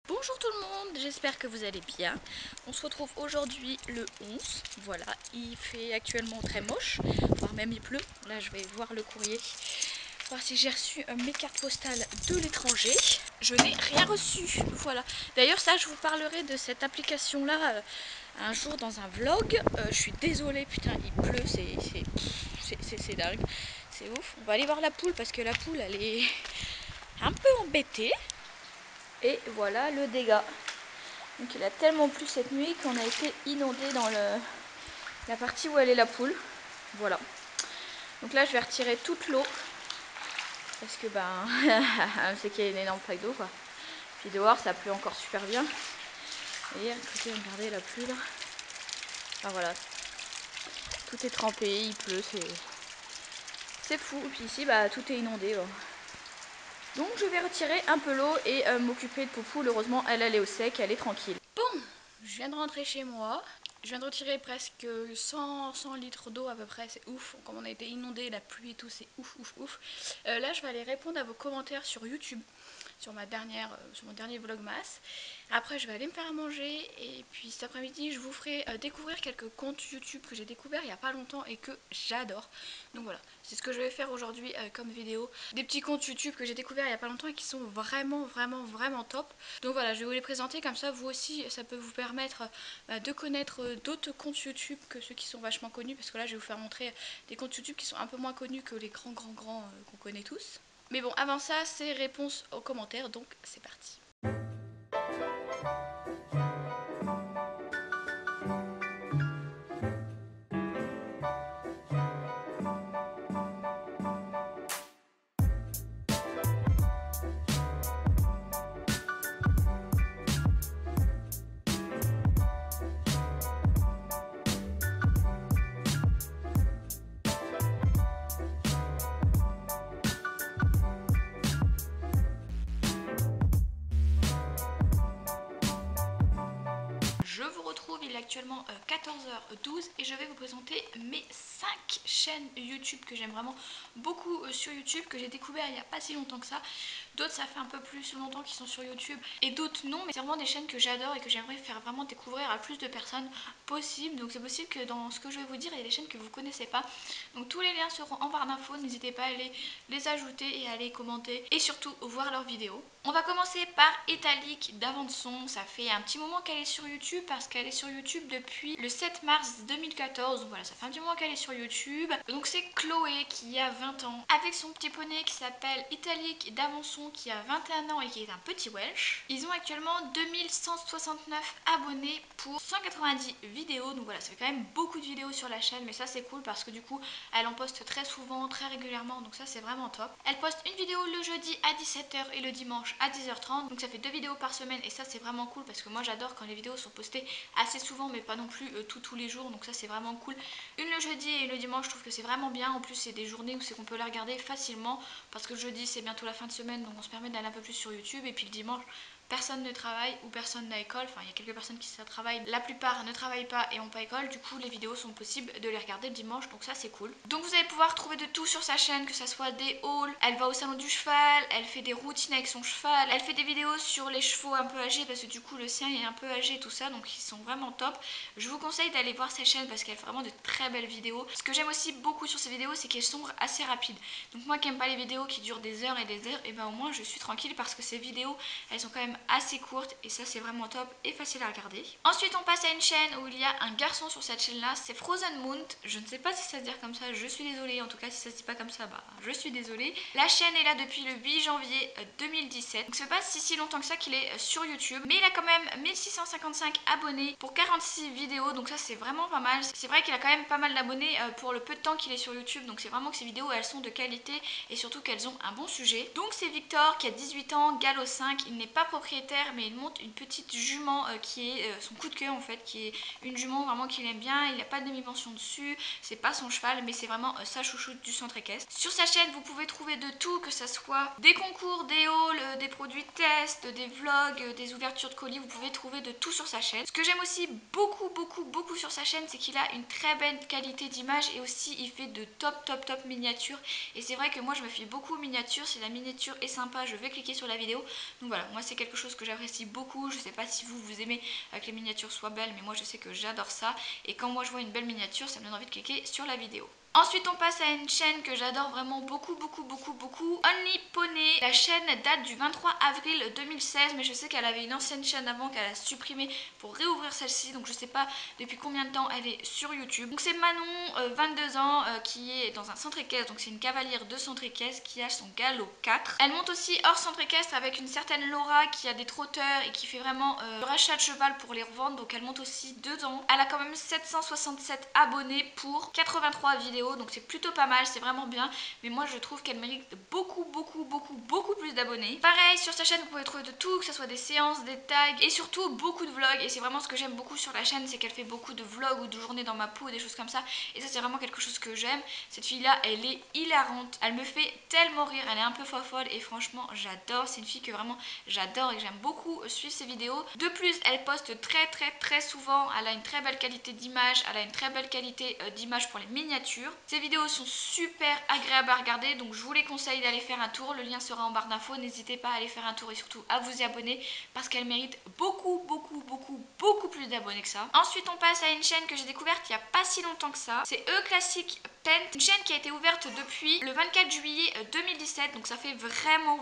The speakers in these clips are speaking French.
Bonjour tout le monde, j'espère que vous allez bien. On se retrouve aujourd'hui le 11, voilà, il fait actuellement très moche, voire même il pleut. Là je vais voir le courrier, voir si j'ai reçu mes cartes postales de l'étranger. Je n'ai rien reçu, voilà. D'ailleurs ça je vous parlerai de cette application là un jour dans un vlog. Je suis désolée, putain il pleut, c'est dingue, c'est ouf. On va aller voir la poule parce que la poule elle est un peu embêtée. Et voilà le dégât. Donc il a tellement plu cette nuit qu'on a été inondé dans la partie où elle est la poule. Voilà. Donc là je vais retirer toute l'eau. Parce que c'est qu'il y a une énorme flaque d'eau quoi. Puis dehors ça pleut encore super bien. Et écoutez, regardez la pluie là. Enfin voilà. Tout est trempé, il pleut, c'est fou. Et puis ici tout est inondé. Donc je vais retirer un peu l'eau et m'occuper de Poupou. Heureusement elle est au sec, elle est tranquille. Bon, je viens de rentrer chez moi. Je viens de retirer presque 100 litres d'eau à peu près, c'est ouf. Comme on a été inondé, la pluie et tout, c'est ouf, ouf, ouf. Là, je vais aller répondre à vos commentaires sur YouTube, sur mon dernier vlogmas. Après, je vais aller me faire à manger et puis cet après-midi, je vous ferai découvrir quelques comptes YouTube que j'ai découverts il n'y a pas longtemps et que j'adore. Donc voilà, c'est ce que je vais faire aujourd'hui comme vidéo. Des petits comptes YouTube que j'ai découverts il n'y a pas longtemps et qui sont vraiment, vraiment, vraiment top. Donc voilà, je vais vous les présenter comme ça, vous aussi, ça peut vous permettre de connaître d'autres comptes YouTube que ceux qui sont vachement connus. Parce que là, je vais vous faire montrer des comptes YouTube qui sont un peu moins connus que les grands qu'on connaît tous. Mais bon, avant ça, c'est réponse aux commentaires, donc c'est parti. Je vous retrouve, il est actuellement 14h12 et je vais vous présenter mes 5 chaînes YouTube que j'aime vraiment beaucoup sur YouTube, que j'ai découvert il n'y a pas si longtemps que ça. D'autres ça fait un peu plus longtemps qu'ils sont sur YouTube et d'autres non, mais c'est vraiment des chaînes que j'adore et que j'aimerais faire vraiment découvrir à plus de personnes possible. Donc c'est possible que dans ce que je vais vous dire, il y a des chaînes que vous ne connaissez pas. Donc tous les liens seront en barre d'infos, n'hésitez pas à aller les ajouter et à aller commenter et surtout voir leurs vidéos. On va commencer par Italique d'Avançon. Ça fait un petit moment qu'elle est sur YouTube parce qu'elle est sur YouTube depuis le 7 mars 2014. Donc voilà, ça fait un petit moment qu'elle est sur YouTube. Donc c'est Chloé qui a 20 ans avec son petit poney qui s'appelle Italique d'Avançon qui a 21 ans et qui est un petit Welsh. Ils ont actuellement 2169 abonnés pour 190 vidéos. Donc voilà, ça fait quand même beaucoup de vidéos sur la chaîne, mais ça c'est cool parce que du coup elle en poste très souvent, très régulièrement, donc ça c'est vraiment top. Elle poste une vidéo le jeudi à 17h et le dimanche à 10h30, donc ça fait 2 vidéos par semaine et ça c'est vraiment cool parce que moi j'adore quand les vidéos sont postées assez souvent mais pas non plus tous les jours, donc ça c'est vraiment cool. Une le jeudi et le dimanche, je trouve que c'est vraiment bien. En plus c'est des journées où c'est qu'on peut la regarder facilement parce que le jeudi c'est bientôt la fin de semaine, donc on se permet d'aller un peu plus sur YouTube, et puis le dimanche personne ne travaille ou personne n'a école, enfin il y a quelques personnes qui travaillent, la plupart ne travaillent pas et n'ont pas école, du coup les vidéos sont possibles de les regarder le dimanche, donc ça c'est cool. Donc vous allez pouvoir trouver de tout sur sa chaîne, que ça soit des hauls, elle va au salon du cheval, elle fait des routines avec son cheval, elle fait des vidéos sur les chevaux un peu âgés parce que du coup le sien est un peu âgé et tout ça, donc ils sont vraiment top. Je vous conseille d'aller voir sa chaîne parce qu'elle fait vraiment de très belles vidéos. Ce que j'aime aussi beaucoup sur ses vidéos, c'est qu'elles sont assez rapides. Donc moi qui n'aime pas les vidéos qui durent des heures et des heures, et ben au moins je suis tranquille parce que ces vidéos elles sont quand même assez courtes et ça c'est vraiment top et facile à regarder. Ensuite on passe à une chaîne où il y a un garçon sur cette chaîne là, c'est Frozen Moon. Je ne sais pas si ça se dit comme ça, je suis désolée. En tout cas si ça se dit pas comme ça, je suis désolée. La chaîne est là depuis le 8 janvier 2017. Donc ça fait pas si longtemps que ça qu'il est sur YouTube, mais il a quand même 1655 abonnés pour 46 vidéos, donc ça c'est vraiment pas mal. C'est vrai qu'il a quand même pas mal d'abonnés pour le peu de temps qu'il est sur YouTube, donc c'est vraiment que ces vidéos elles sont de qualité et surtout qu'elles ont un bon sujet. Donc c'est Victor qui a 18 ans, galop 5, il n'est pas propriétaire mais il monte une petite jument qui est son coup de cœur en fait, qui est une jument vraiment qu'il aime bien. Il n'a pas de demi-pension dessus, c'est pas son cheval mais c'est vraiment sa chouchoute du centre équestre. Sur sa chaîne vous pouvez trouver de tout, que ça soit des concours, des hauls, des produits de test, des vlogs, des ouvertures de colis, vous pouvez trouver de tout sur sa chaîne. Ce que j'aime aussi beaucoup sur sa chaîne, c'est qu'il a une très belle qualité d'image et aussi il fait de top miniatures. Et c'est vrai que moi je me fie beaucoup aux miniatures, si la miniature est sympa je vais cliquer sur la vidéo. Donc voilà, moi c'est quelque chose que j'apprécie beaucoup. Je sais pas si vous aimez que les miniatures soient belles, mais moi je sais que j'adore ça. Et quand moi je vois une belle miniature, ça me donne envie de cliquer sur la vidéo. Ensuite on passe à une chaîne que j'adore vraiment beaucoup, Only Pony. La chaîne date du 23 avril 2016, mais je sais qu'elle avait une ancienne chaîne avant qu'elle a supprimée pour réouvrir celle-ci, donc je sais pas depuis combien de temps elle est sur YouTube. Donc c'est Manon, 22 ans, qui est dans un centre équestre, donc c'est une cavalière de centre équestre qui a son galop 4. Elle monte aussi hors centre équestre avec une certaine Laura qui a des trotteurs et qui fait vraiment le rachat de cheval pour les revendre, donc elle monte aussi dedans. Elle a quand même 767 abonnés pour 83 vidéos. Donc c'est plutôt pas mal, c'est vraiment bien, mais moi je trouve qu'elle mérite beaucoup plus d'abonnés. Pareil, sur sa chaîne vous pouvez trouver de tout, que ce soit des séances, des tags et surtout beaucoup de vlogs, et c'est vraiment ce que j'aime beaucoup sur la chaîne, c'est qu'elle fait beaucoup de vlogs ou de journées dans ma peau, des choses comme ça, et ça c'est vraiment quelque chose que j'aime. Cette fille là elle est hilarante, elle me fait tellement rire, elle est un peu fofolle et franchement j'adore, c'est une fille que vraiment j'adore et que j'aime beaucoup suivre ses vidéos. De plus elle poste très souvent, elle a une très belle qualité d'image, elle a une très belle qualité d'image pour les miniatures. Ces vidéos sont super agréables à regarder, donc je vous les conseille d'aller faire un tour, le lien sera en barre d'infos, n'hésitez pas à aller faire un tour et surtout à vous y abonner parce qu'elle mérite beaucoup plus d'abonnés que ça. Ensuite on passe à une chaîne que j'ai découverte il n'y a pas si longtemps que ça, c'est Classic Paint, une chaîne qui a été ouverte depuis le 24 juillet 2017, donc ça fait vraiment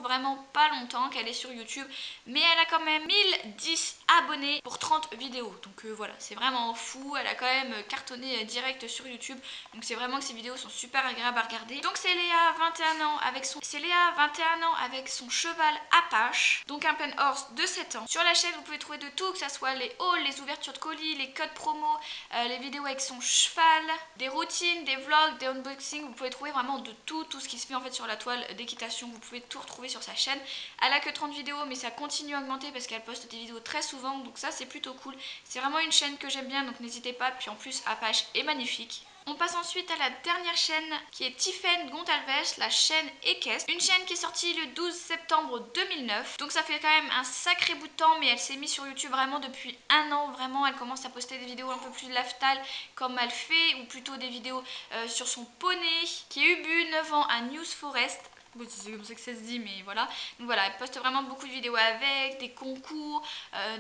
pas longtemps qu'elle est sur YouTube, mais elle a quand même 1010 abonnés pour 30 vidéos, donc voilà, c'est vraiment fou, elle a quand même cartonné direct sur YouTube, donc c'est vraiment que ces vidéos sont super agréables à regarder. Donc c'est Léa, 21 ans, avec son cheval Apache, donc un pen horse de 7 ans. Sur la chaîne vous pouvez trouver de tout, que ce soit les hauls, les ouvertures de colis, les codes promo, les vidéos avec son cheval, des routines, des vlogs, des unboxings, vous pouvez trouver vraiment de tout ce qui se fait en fait sur la toile d'équitation, vous pouvez tout retrouver sur sa chaîne. Elle a que 30 vidéos mais ça continue à augmenter parce qu'elle poste des vidéos très souvent, donc ça c'est plutôt cool. C'est vraiment une chaîne que j'aime bien, donc n'hésitez pas, puis en plus Apache est magnifique. On passe ensuite à la dernière chaîne qui est Tiffen Gontalves, la chaîne équestre. Une chaîne qui est sortie le 12 septembre 2009. Donc ça fait quand même un sacré bout de temps, mais elle s'est mise sur YouTube vraiment depuis un an. Vraiment, elle commence à poster des vidéos un peu plus lifestyle comme elle fait, ou plutôt des vidéos sur son poney qui est Ubu, 9 ans, à News Forest. C'est comme ça que ça se dit, mais voilà. Donc voilà, elle poste vraiment beaucoup de vidéos avec, des concours,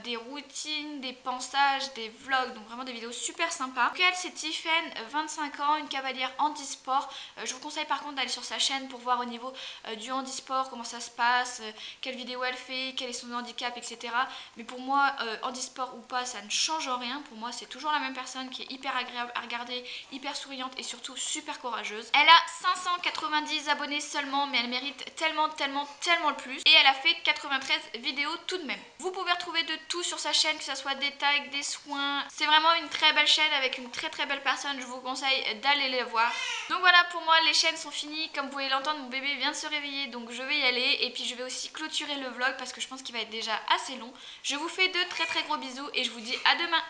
des routines, des pensages, des vlogs, donc vraiment des vidéos super sympas. Donc elle c'est Tiffen, 25 ans, une cavalière handisport. Je vous conseille par contre d'aller sur sa chaîne pour voir au niveau du handisport, comment ça se passe, quelle vidéo elle fait, quel est son handicap, etc. Mais pour moi, handisport ou pas, ça ne change rien. Pour moi, c'est toujours la même personne qui est hyper agréable à regarder, hyper souriante et surtout super courageuse. Elle a 590 abonnés seulement, mais elle mérite tellement le plus, et elle a fait 93 vidéos tout de même. Vous pouvez retrouver de tout sur sa chaîne, que ce soit des tags, des soins. C'est vraiment une très belle chaîne avec une très belle personne, je vous conseille d'aller les voir. Donc voilà, pour moi les chaînes sont finies. Comme vous pouvez l'entendre, mon bébé vient de se réveiller, donc je vais y aller, et puis je vais aussi clôturer le vlog parce que je pense qu'il va être déjà assez long. Je vous fais de très gros bisous et je vous dis à demain.